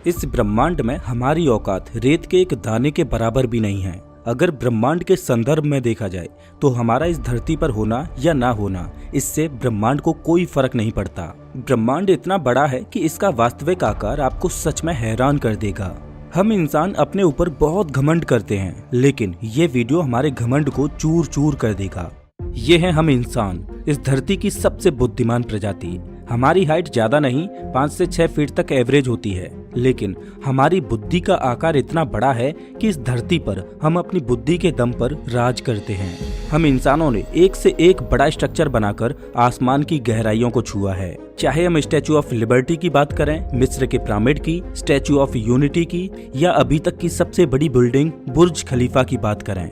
इस ब्रह्मांड में हमारी औकात रेत के एक दाने के बराबर भी नहीं है। अगर ब्रह्मांड के संदर्भ में देखा जाए तो हमारा इस धरती पर होना या ना होना, इससे ब्रह्मांड को कोई फर्क नहीं पड़ता। ब्रह्मांड इतना बड़ा है कि इसका वास्तविक आकार आपको सच में हैरान कर देगा। हम इंसान अपने ऊपर बहुत घमंड करते हैं, लेकिन ये वीडियो हमारे घमंड को चूर चूर कर देगा। ये है हम इंसान, इस धरती की सबसे बुद्धिमान प्रजाति। हमारी हाइट ज्यादा नहीं, 5 से 6 फीट तक एवरेज होती है, लेकिन हमारी बुद्धि का आकार इतना बड़ा है कि इस धरती पर हम अपनी बुद्धि के दम पर राज करते हैं। हम इंसानों ने एक से एक बड़ा स्ट्रक्चर बनाकर आसमान की गहराइयों को छुआ है। चाहे हम स्टैचू ऑफ लिबर्टी की बात करें, मिस्र के पिरामिड की, स्टैचू ऑफ यूनिटी की, या अभी तक की सबसे बड़ी बिल्डिंग बुर्ज खलीफा की बात करें,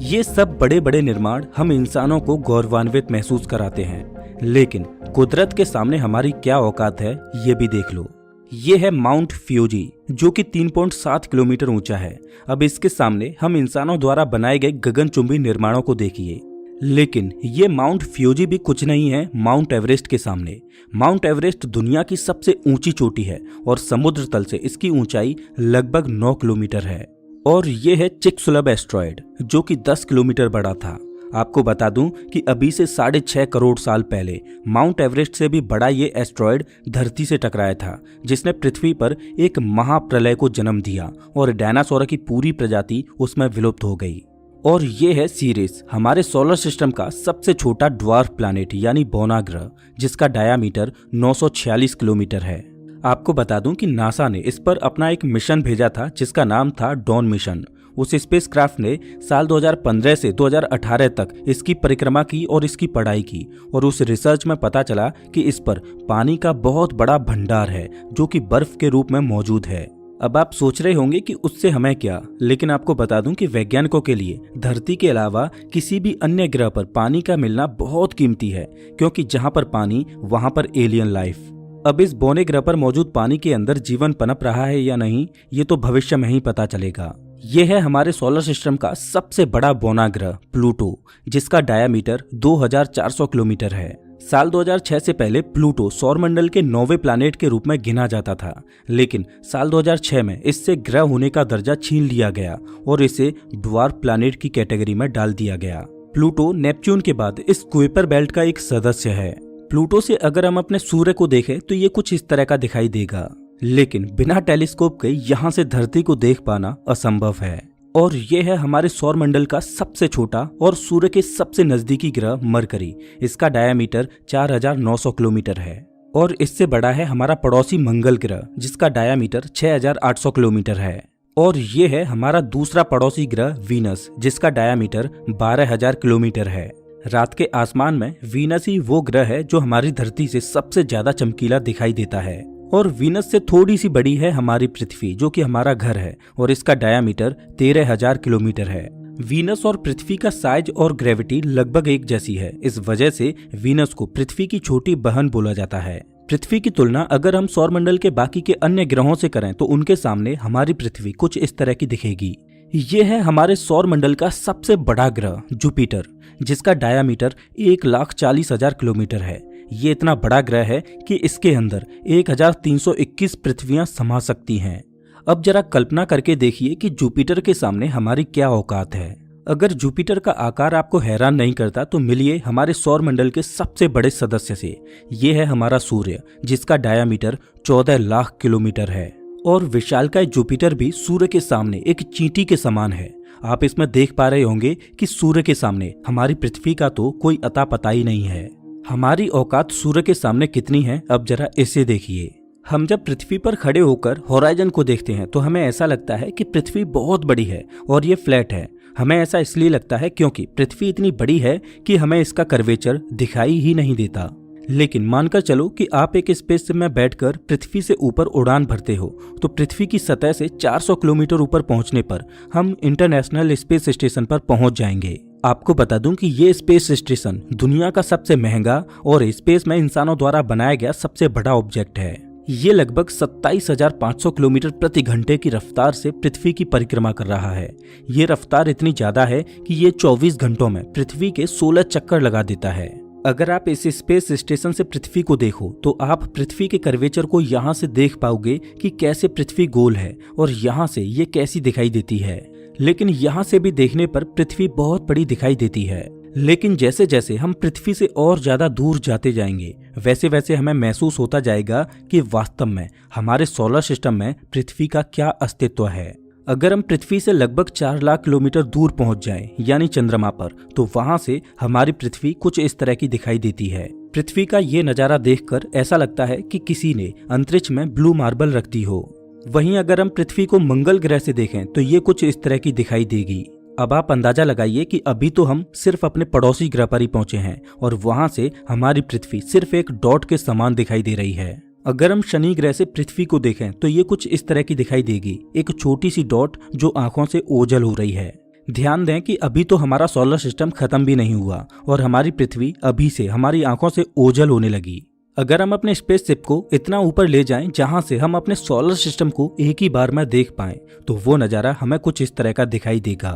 ये सब बड़े बड़े निर्माण हम इंसानों को गौरवान्वित महसूस कराते हैं। लेकिन कुदरत के सामने हमारी क्या औकात है, ये भी देख लो। ये है माउंट फ्यूजी, जो कि 3.7 किलोमीटर ऊंचा है। अब इसके सामने हम इंसानों द्वारा बनाए गए गगनचुंबी निर्माणों को देखिए। लेकिन ये माउंट फ्यूजी भी कुछ नहीं है माउंट एवरेस्ट के सामने। माउंट एवरेस्ट दुनिया की सबसे ऊंची चोटी है और समुद्र तल से इसकी ऊंचाई लगभग 9 किलोमीटर है। और ये है चिकसुलब एस्ट्रॉयड, जो कि 10 किलोमीटर बड़ा था। आपको बता दूं कि अभी से 6.5 करोड़ साल पहले माउंट एवरेस्ट से भी बड़ा ये एस्ट्रॉयड धरती से टकराया था, जिसने पृथ्वी पर एक महाप्रलय को जन्म दिया और डायनासोर की पूरी प्रजाति उसमें विलुप्त हो गई। और ये है सीरिस, हमारे सोलर सिस्टम का सबसे छोटा ड्वार्फ प्लैनेट यानी बौना ग्रह, जिसका डायामीटर 946 किलोमीटर है। आपको बता दूं कि नासा ने इस पर अपना एक मिशन भेजा था जिसका नाम था डॉन मिशन। उस स्पेसक्राफ्ट ने साल 2015 से 2018 तक इसकी परिक्रमा की और इसकी पढ़ाई की, और उस रिसर्च में पता चला कि इस पर पानी का बहुत बड़ा भंडार है जो कि बर्फ के रूप में मौजूद है। अब आप सोच रहे होंगे कि उससे हमें क्या, लेकिन आपको बता दूं कि वैज्ञानिकों के लिए धरती के अलावा किसी भी अन्य ग्रह पर पानी का मिलना बहुत कीमती है, क्योंकि जहां पर पानी वहां पर एलियन लाइफ। अब इस बौने ग्रह पर मौजूद पानी के अंदर जीवन पनप रहा है या नहीं, ये तो भविष्य में ही पता चलेगा। ये है हमारे सोलर सिस्टम का सबसे बड़ा बौना ग्रह प्लूटो, जिसका डायामीटर 2400 किलोमीटर है। साल 2006 से पहले प्लूटो सौरमंडल के 9वें प्लैनेट के रूप में गिना जाता था, लेकिन साल 2006 में इससे ग्रह होने का दर्जा छीन लिया गया और इसे ड्वार्फ प्लैनेट की कैटेगरी में डाल दिया गया। प्लूटो नेपच्यून के बाद इस कुइपर बेल्ट का एक सदस्य है। प्लूटो से अगर हम अपने सूर्य को देखें तो ये कुछ इस तरह का दिखाई देगा, लेकिन बिना टेलीस्कोप के यहाँ से धरती को देख पाना असंभव है। और ये है हमारे सौरमंडल का सबसे छोटा और सूर्य के सबसे नजदीकी ग्रह मरकरी। इसका डायामीटर 4900 किलोमीटर है। और इससे बड़ा है हमारा पड़ोसी मंगल ग्रह, जिसका डायामीटर 6800 किलोमीटर है। और ये है हमारा दूसरा पड़ोसी ग्रह वीनस, जिसका डायामीटर 12000 किलोमीटर है। रात के आसमान में वीनस ही वो ग्रह है जो हमारी धरती से सबसे ज्यादा चमकीला दिखाई देता है। और वीनस से थोड़ी सी बड़ी है हमारी पृथ्वी, जो कि हमारा घर है, और इसका डायामीटर 13000 किलोमीटर है। वीनस और पृथ्वी का साइज और ग्रेविटी लगभग एक जैसी है। इस वजह से वीनस को पृथ्वी की छोटी बहन बोला जाता है। पृथ्वी की तुलना अगर हम सौरमंडल के बाकी के अन्य ग्रहों से करें तो उनके सामने हमारी पृथ्वी कुछ इस तरह की दिखेगी। ये है हमारे सौरमंडल का सबसे बड़ा ग्रह जुपिटर, जिसका डायामीटर 1,40,000 किलोमीटर है। ये इतना बड़ा ग्रह है कि इसके अंदर 1321 पृथ्वियां समा सकती हैं। अब जरा कल्पना करके देखिए कि जुपिटर के सामने हमारी क्या औकात है। अगर जुपिटर का आकार आपको हैरान नहीं करता तो मिलिए हमारे सौरमंडल के सबसे बड़े सदस्य से। ये है हमारा सूर्य, जिसका डायामीटर 14 लाख किलोमीटर है। और विशालकाय जुपिटर भी सूर्य के सामने एक चींटी के समान है। आप इसमें देख पा रहे होंगे कि सूर्य के सामने हमारी पृथ्वी का तो कोई अता पता ही नहीं है। हमारी औकात सूर्य के सामने कितनी है, अब जरा इसे देखिए। हम जब पृथ्वी पर खड़े होकर होराइजन को देखते हैं तो हमें ऐसा लगता है कि पृथ्वी बहुत बड़ी है और ये फ्लैट है। हमें ऐसा इसलिए लगता है क्योंकि पृथ्वी इतनी बड़ी है कि हमें इसका कर्वेचर दिखाई ही नहीं देता। लेकिन मानकर चलो कि आप एक स्पेसशिप में बैठकर पृथ्वी से ऊपर उड़ान भरते हो, तो पृथ्वी की सतह से 400 किलोमीटर ऊपर पहुंचने पर हम इंटरनेशनल स्पेस स्टेशन पर पहुंच जाएंगे। आपको बता दूं कि ये स्पेस स्टेशन दुनिया का सबसे महंगा और स्पेस में इंसानों द्वारा बनाया गया सबसे बड़ा ऑब्जेक्ट है। ये लगभग 27,500 किलोमीटर प्रति घंटे की रफ्तार से पृथ्वी की परिक्रमा कर रहा है। ये रफ्तार इतनी ज्यादा है कि ये 24 घंटों में पृथ्वी के 16 चक्कर लगा देता है। अगर आप इस स्पेस स्टेशन से पृथ्वी को देखो तो आप पृथ्वी के कर्वेचर को यहाँ से देख पाओगे कि कैसे पृथ्वी गोल है और यहाँ से ये कैसी दिखाई देती है। लेकिन यहाँ से भी देखने पर पृथ्वी बहुत बड़ी दिखाई देती है। लेकिन जैसे जैसे हम पृथ्वी से और ज्यादा दूर जाते जाएंगे वैसे वैसे हमें महसूस होता जाएगा कि वास्तव में हमारे सोलर सिस्टम में पृथ्वी का क्या अस्तित्व है। अगर हम पृथ्वी से लगभग 4 लाख किलोमीटर दूर पहुंच जाएं, यानी चंद्रमा पर, तो वहां से हमारी पृथ्वी कुछ इस तरह की दिखाई देती है। पृथ्वी का ये नजारा देखकर ऐसा लगता है कि किसी ने अंतरिक्ष में ब्लू मार्बल रख दी हो। वहीं अगर हम पृथ्वी को मंगल ग्रह से देखें तो ये कुछ इस तरह की दिखाई देगी। अब आप अंदाजा लगाइए कि अभी तो हम सिर्फ अपने पड़ोसी ग्रह पर ही पहुंचे हैं और वहां से हमारी पृथ्वी सिर्फ एक डॉट के समान दिखाई दे रही है। अगर हम शनि ग्रह से पृथ्वी को देखें तो ये कुछ इस तरह की दिखाई देगी, एक छोटी सी डॉट जो आंखों से ओझल हो रही है। ध्यान दें कि अभी तो हमारा सोलर सिस्टम खत्म भी नहीं हुआ और हमारी पृथ्वी अभी से हमारी आंखों से ओझल होने लगी। अगर हम अपने स्पेसशिप को इतना ऊपर ले जाएं जहां से हम अपने सोलर सिस्टम को एक ही बार में देख पाएं, तो वो नजारा हमें कुछ इस तरह का दिखाई देगा।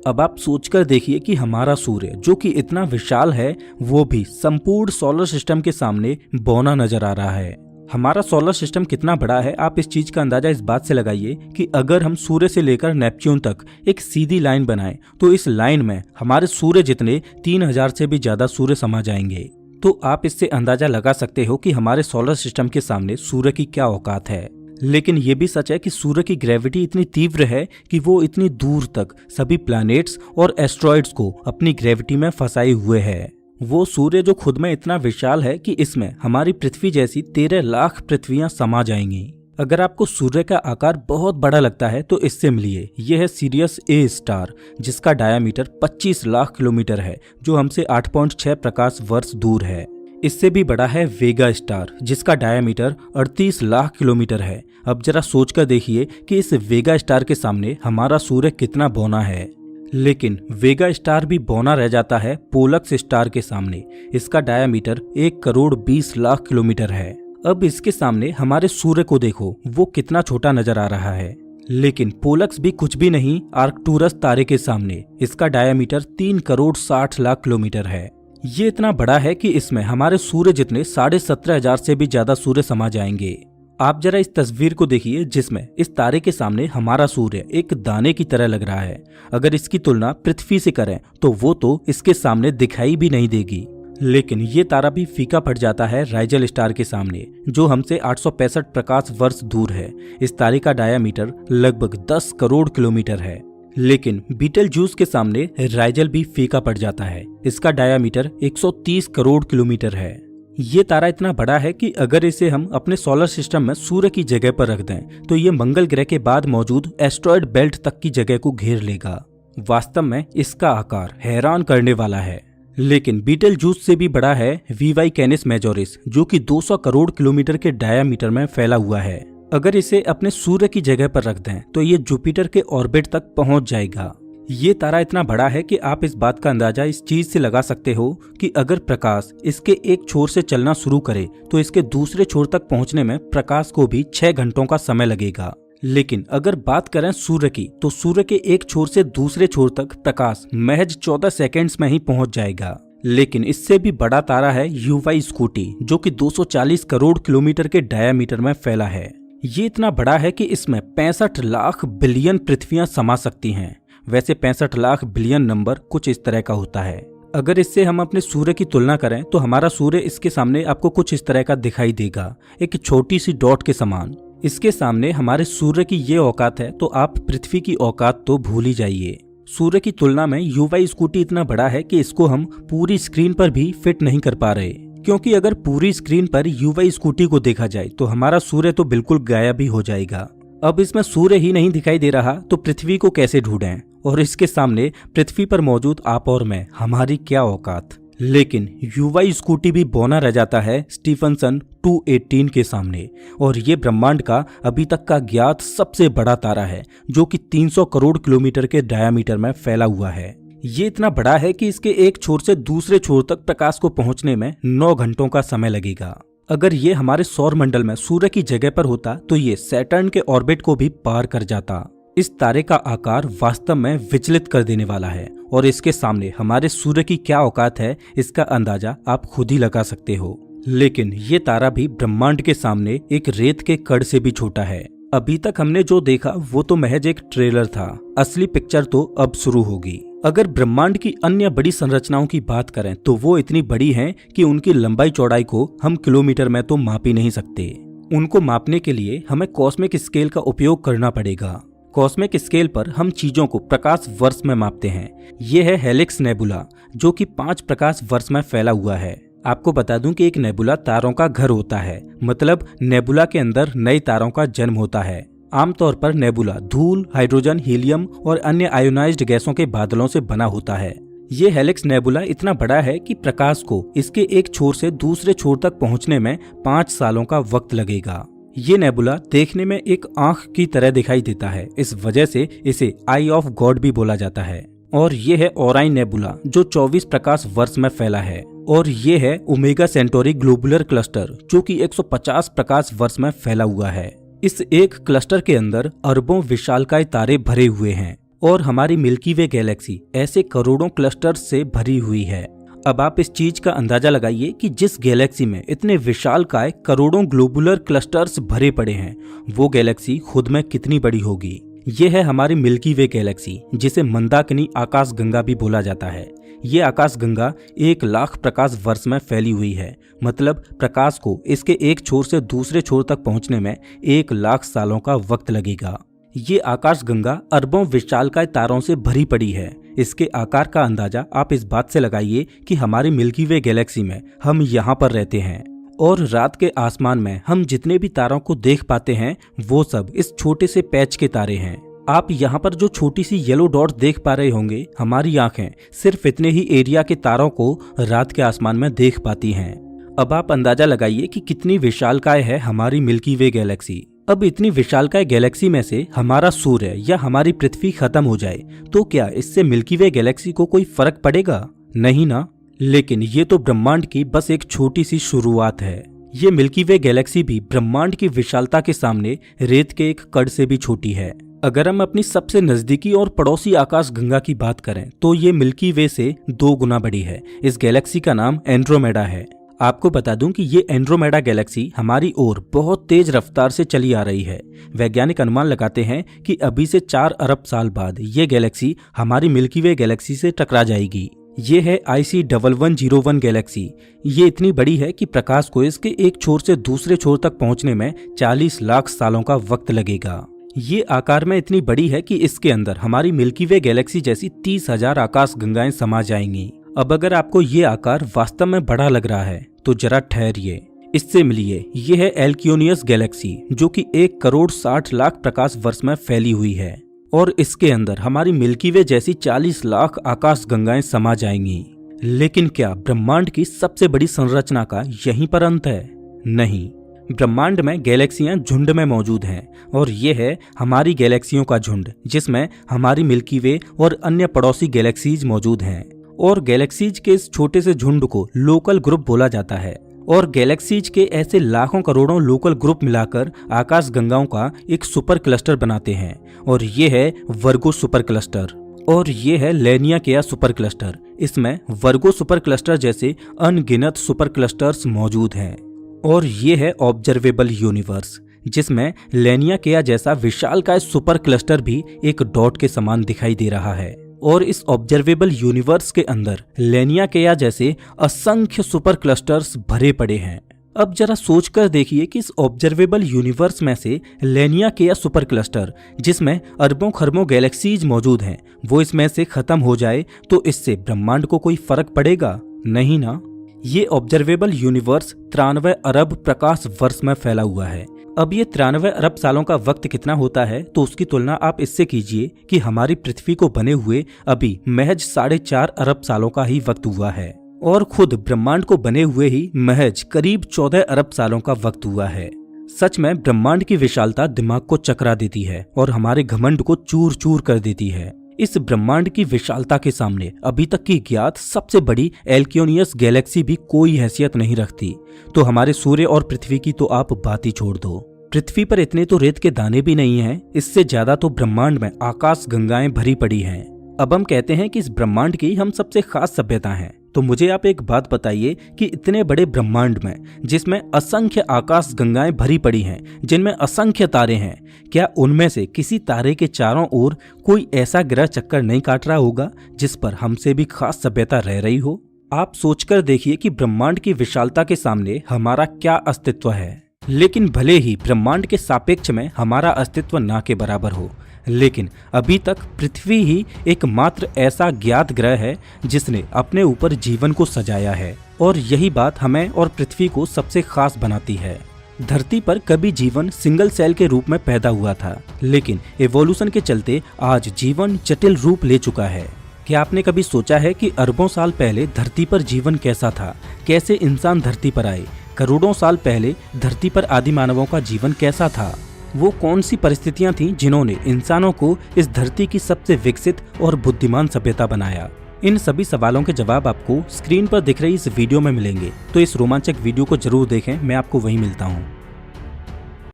अब आप सोचकर देखिए कि हमारा सूर्य जो कि इतना विशाल है वो भी संपूर्ण सोलर सिस्टम के सामने बौना नजर आ रहा है। हमारा सोलर सिस्टम कितना बड़ा है आप इस चीज का अंदाजा इस बात से लगाइए कि अगर हम सूर्य से लेकर नेपच्यून तक एक सीधी लाइन बनाएं तो इस लाइन में हमारे सूर्य जितने 3000 से भी ज्यादा सूर्य समा जाएंगे। तो आप इससे अंदाजा लगा सकते हो कि हमारे सोलर सिस्टम के सामने सूर्य की क्या औकात है। लेकिन ये भी सच है कि सूर्य की ग्रेविटी इतनी तीव्र है कि वो इतनी दूर तक सभी प्लैनेट्स और एस्ट्रॉइड्स को अपनी ग्रेविटी में फंसाए हुए है। वो सूर्य जो खुद में इतना विशाल है कि इसमें हमारी पृथ्वी जैसी 13 लाख पृथ्वियां समा जाएंगी। अगर आपको सूर्य का आकार बहुत बड़ा लगता है तो इससे मिलिए, यह है सीरियस ए स्टार जिसका डायामीटर 25 लाख किलोमीटर है, जो हमसे 8.6 प्रकाश वर्ष दूर है। इससे भी बड़ा है वेगा स्टार जिसका डायामीटर 38 लाख किलोमीटर है। अब जरा सोचकर देखिए कि इस वेगा स्टार के सामने हमारा सूर्य कितना बौना है। लेकिन वेगा स्टार भी बौना रह जाता है पोलक्स स्टार के सामने। इसका डायामीटर 1 करोड़ 20 लाख किलोमीटर है। अब इसके सामने हमारे सूर्य को देखो, वो कितना छोटा नजर आ रहा है। लेकिन पोलक्स भी कुछ भी नहीं आर्कटूरस तारे के सामने। इसका डायामीटर 3 करोड़ 60 लाख किलोमीटर है। ये इतना बड़ा है कि इसमें हमारे सूर्य जितने 17,500 से भी ज्यादा सूर्य समा जाएंगे। आप जरा इस तस्वीर को देखिए जिसमें इस तारे के सामने हमारा सूर्य एक दाने की तरह लग रहा है। अगर इसकी तुलना पृथ्वी से करें तो वो तो इसके सामने दिखाई भी नहीं देगी। लेकिन ये तारा भी फीका पड़ जाता है राइजल स्टार के सामने, जो हमसे 865 प्रकाश वर्ष दूर है। इस तारे का डायामीटर लगभग 10 करोड़ किलोमीटर है। लेकिन बीटलजूस के सामने राइजल भी फीका पड़ जाता है। इसका डायामीटर 130 करोड़ किलोमीटर है। ये तारा इतना बड़ा है कि अगर इसे हम अपने सोलर सिस्टम में सूर्य की जगह पर रख दें तो ये मंगल ग्रह के बाद मौजूद एस्ट्रॉयड बेल्ट तक की जगह को घेर लेगा। वास्तव में इसका आकार हैरान करने वाला है। लेकिन बीटलजूस से भी बड़ा है वीवाई कैनिस मेजोरिस, जो कि 200 करोड़ किलोमीटर के डायामीटर में फैला हुआ है। अगर इसे अपने सूर्य की जगह पर रख दें तो ये जुपिटर के ऑर्बिट तक पहुंच जाएगा। ये तारा इतना बड़ा है कि आप इस बात का अंदाजा इस चीज से लगा सकते हो कि अगर प्रकाश इसके एक छोर से चलना शुरू करे तो इसके दूसरे छोर तक पहुंचने में प्रकाश को भी 6 घंटों का समय लगेगा। लेकिन अगर बात करें सूर्य की तो सूर्य के एक छोर से दूसरे छोर तक प्रकाश महज 14 सेकेंड्स में ही पहुंच जाएगा। लेकिन इससे भी बड़ा तारा है यूवाई स्कूटी, जो कि 240 करोड़ किलोमीटर के डायामीटर में फैला है। ये इतना बड़ा है कि इसमें 65 लाख बिलियन पृथ्वियां समा सकती हैं। वैसे 65 लाख बिलियन नंबर कुछ इस तरह का होता है। अगर इससे हम अपने सूर्य की तुलना करें तो हमारा सूर्य इसके सामने आपको कुछ इस तरह का दिखाई देगा, एक छोटी सी डॉट के समान। इसके सामने हमारे सूर्य की ये औकात है तो आप पृथ्वी की औकात तो भूल ही जाइए। सूर्य की तुलना में यूवाई स्कूटी इतना बड़ा है कि इसको हम पूरी स्क्रीन पर भी फिट नहीं कर पा रहे, क्योंकि अगर पूरी स्क्रीन पर यूवाई स्कूटी को देखा जाए तो हमारा सूर्य तो बिल्कुल गायब ही हो जाएगा। अब इसमें सूर्य ही नहीं दिखाई दे रहा तो पृथ्वी को कैसे ढूंढें, और इसके सामने पृथ्वी पर मौजूद आप और मैं, हमारी क्या औकात। लेकिन यूवाई स्कूटी भी बौना रह जाता है स्टीफनसन 218 के सामने, और ये ब्रह्मांड का अभी तक का ज्ञात सबसे बड़ा तारा है, जो कि 300 करोड़ किलोमीटर के डायामीटर में फैला हुआ है। ये इतना बड़ा है कि इसके एक छोर से दूसरे छोर तक प्रकाश को पहुंचने में 9 घंटों का समय लगेगा। अगर ये हमारे सौर मंडल में सूर्य की जगह पर होता तो ये सैटर्न के ऑर्बिट को भी पार कर जाता। इस तारे का आकार वास्तव में विचलित कर देने वाला है और इसके सामने हमारे सूर्य की क्या औकात है इसका अंदाजा आप खुद ही लगा सकते हो। लेकिन ये तारा भी ब्रह्मांड के सामने एक रेत के कण से भी छोटा है। अभी तक हमने जो देखा वो तो महज एक ट्रेलर था, असली पिक्चर तो अब शुरू होगी। अगर ब्रह्मांड की अन्य बड़ी संरचनाओं की बात करें तो वो इतनी बड़ी हैं कि उनकी लंबाई चौड़ाई को हम किलोमीटर में तो माप ही नहीं सकते। उनको मापने के लिए हमें कॉस्मिक स्केल का उपयोग करना पड़ेगा। कॉस्मिक स्केल पर हम चीजों को प्रकाश वर्ष में मापते हैं। ये है हेलिक्स नेबुला, जो कि 5 प्रकाश वर्ष में फैला हुआ है। आपको बता दूं कि एक नेबुला तारों का घर होता है, मतलब नेबुला के अंदर नए तारों का जन्म होता है। आमतौर पर नेबुला धूल, हाइड्रोजन, हीलियम और अन्य आयोनाइज्ड गैसों के बादलों से बना होता है। ये हेलिक्स नेबुला इतना बड़ा है कि प्रकाश को इसके एक छोर से दूसरे छोर तक पहुंचने में 5 सालों का वक्त लगेगा। ये नेबुला देखने में एक आंख की तरह दिखाई देता है, इस वजह से इसे आई ऑफ गॉड भी बोला जाता है। और ये है ओराइन नेबुला, जो 24 प्रकाश वर्ष में फैला है। और ये है ओमेगा सेंटोरी ग्लोबुलर क्लस्टर, जो कि 150 प्रकाश वर्ष में फैला हुआ है। इस एक क्लस्टर के अंदर अरबों विशालकाय तारे भरे हुए हैं और हमारी मिल्की वे गैलेक्सी ऐसे करोड़ों क्लस्टर्स से भरी हुई है। अब आप इस चीज का अंदाजा लगाइए कि जिस गैलेक्सी में इतने विशालकाय करोड़ों ग्लोबुलर क्लस्टर्स भरे पड़े हैं, वो गैलेक्सी खुद में कितनी बड़ी होगी। ये है हमारी मिल्की वे गैलेक्सी, जिसे मंदाकिनी आकाश गंगा भी बोला जाता है। ये आकाश गंगा 1 लाख प्रकाश वर्ष में फैली हुई है, मतलब प्रकाश को इसके एक छोर से दूसरे छोर तक पहुंचने में 1 लाख सालों का वक्त लगेगा। ये आकाश गंगा अरबों विशालकाय तारों से भरी पड़ी है। इसके आकार का अंदाजा आप इस बात से लगाइए कि हमारी मिल्की वे गैलेक्सी में हम यहाँ पर रहते हैं और रात के आसमान में हम जितने भी तारों को देख पाते हैं वो सब इस छोटे से पैच के तारे हैं। आप यहाँ पर जो छोटी सी येलो डॉट देख पा रहे होंगे, हमारी आंखें सिर्फ इतने ही एरिया के तारों को रात के आसमान में देख पाती हैं। अब आप अंदाजा लगाइए कि कितनी विशालकाय है हमारी मिल्की वे गैलेक्सी। अब इतनी विशालकाय गैलेक्सी में से हमारा सूर्य या हमारी पृथ्वी खत्म हो जाए तो क्या इससे मिल्की वे गैलेक्सी को कोई फर्क पड़ेगा? नहीं ना। लेकिन ये तो ब्रह्मांड की बस एक छोटी सी शुरुआत है। ये मिल्की वे गैलेक्सी भी ब्रह्मांड की विशालता के सामने रेत के एक कण से भी छोटी है। अगर हम अपनी सबसे नजदीकी और पड़ोसी आकाश गंगा की बात करें तो ये मिल्की वे से 2 गुना बड़ी है। इस गैलेक्सी का नाम एंड्रोमेडा है। आपको बता दूं कि ये एंड्रोमेडा गैलेक्सी हमारी ओर बहुत तेज रफ्तार से चली आ रही है। वैज्ञानिक अनुमान लगाते हैं कि अभी से 4 अरब साल बाद ये गैलेक्सी हमारी मिल्की वे गैलेक्सी से टकरा जाएगी। ये है IC1101 गैलेक्सी। ये इतनी बड़ी है कि प्रकाश को इसके एक छोर से दूसरे छोर तक पहुंचने में 40 लाख सालों का वक्त लगेगा। ये आकार में इतनी बड़ी है कि इसके अंदर हमारी मिल्की वे गैलेक्सी जैसी 30,000 आकाश गंगाएं समा जाएंगी। अब अगर आपको ये आकार वास्तव में बड़ा लग रहा है तो जरा ठहरिए, इससे मिलिए। ये है एल्क्योनियस गैलेक्सी, जो कि 1,60,00,000 प्रकाश वर्ष में फैली हुई है और इसके अंदर हमारी मिल्की वे जैसी 40 लाख आकाश गंगाएं समा जाएंगी। लेकिन क्या ब्रह्मांड की सबसे बड़ी संरचना का यहीं पर अंत है? नहीं, ब्रह्मांड में गैलेक्सियां झुंड में मौजूद हैं और ये है हमारी गैलेक्सियों का झुंड, जिसमें हमारी मिल्की वे और अन्य पड़ोसी गैलेक्सीज मौजूद हैं। और गैलेक्सीज के इस छोटे से झुंड को लोकल ग्रुप बोला जाता है और गैलेक्सीज के ऐसे लाखों करोड़ों लोकल ग्रुप मिलाकर आकाश गंगाओं का एक सुपर क्लस्टर बनाते हैं और ये है वर्गो सुपर क्लस्टर और ये है लेनियाकेया सुपर क्लस्टर। इसमें वर्गो सुपर क्लस्टर जैसे अनगिनत सुपर क्लस्टर्स मौजूद हैं। और ये है ऑब्जर्वेबल यूनिवर्स, जिसमें लेनियाकेया जैसा विशालकाय सुपर क्लस्टर भी एक डॉट के समान दिखाई दे रहा है। और इस ऑब्जर्वेबल यूनिवर्स के अंदर लेनियाकेया जैसे असंख्य सुपर क्लस्टर्स भरे पड़े हैं। अब जरा सोचकर देखिए कि इस ऑब्जर्वेबल यूनिवर्स में से लेनियाकेया सुपर क्लस्टर, जिसमें अरबों खरबों गैलेक्सीज मौजूद हैं, वो इसमें से खत्म हो जाए तो इससे ब्रह्मांड को कोई फर्क पड़ेगा? नहीं ना। ये ऑब्जर्वेबल यूनिवर्स 93 अरब प्रकाश वर्ष में फैला हुआ है। अब ये 93 अरब सालों का वक्त कितना होता है तो उसकी तुलना आप इससे कीजिए कि हमारी पृथ्वी को बने हुए अभी महज 4.5 अरब सालों का ही वक्त हुआ है और खुद ब्रह्मांड को बने हुए ही महज करीब 14 अरब सालों का वक्त हुआ है। सच में ब्रह्मांड की विशालता दिमाग को चकरा देती है और हमारे घमंड को चूर चूर कर देती है। इस ब्रह्मांड की विशालता के सामने अभी तक की ज्ञात सबसे बड़ी एल्क्योनियस गैलेक्सी भी कोई हैसियत नहीं रखती। तो हमारे सूर्य और पृथ्वी की तो आप बात ही छोड़ दो। पृथ्वी पर इतने तो रेत के दाने भी नहीं हैं, इससे ज्यादा तो ब्रह्मांड में आकाश गंगाएं भरी पड़ी हैं। अब हम कहते हैं कि इस ब्रह्मांड की हम सबसे खास सभ्यता हैं। तो मुझे आप एक बात बताइए कि इतने बड़े ब्रह्मांड में, जिसमें असंख्य आकाश गंगाएं भरी पड़ी हैं, जिनमें असंख्य तारे हैं, क्या उनमें से किसी तारे के चारों ओर कोई ऐसा ग्रह चक्कर नहीं काट रहा होगा जिस पर हमसे भी खास सभ्यता रह रही हो? आप सोचकर देखिए कि ब्रह्मांड की विशालता के सामने हमारा क्या अस्तित्व है। लेकिन भले ही ब्रह्मांड के सापेक्ष में हमारा अस्तित्व ना के बराबर हो, लेकिन अभी तक पृथ्वी ही एकमात्र ऐसा ज्ञात ग्रह है जिसने अपने ऊपर जीवन को सजाया है, और यही बात हमें और पृथ्वी को सबसे खास बनाती है। धरती पर कभी जीवन सिंगल सेल के रूप में पैदा हुआ था, लेकिन एवोल्यूशन के चलते आज जीवन जटिल रूप ले चुका है। क्या आपने कभी सोचा है कि अरबों साल पहले धरती पर जीवन कैसा था? कैसे इंसान धरती पर आए? करोड़ों साल पहले धरती पर आदि मानवों का जीवन कैसा था? वो कौन सी परिस्थितियां थीं जिन्होंने इंसानों को इस धरती की सबसे विकसित और बुद्धिमान सभ्यता बनाया? इन सभी सवालों के जवाब आपको स्क्रीन पर दिख रही इस वीडियो में मिलेंगे, तो इस रोमांचक वीडियो को जरूर देखें। मैं आपको वहीं मिलता हूँ।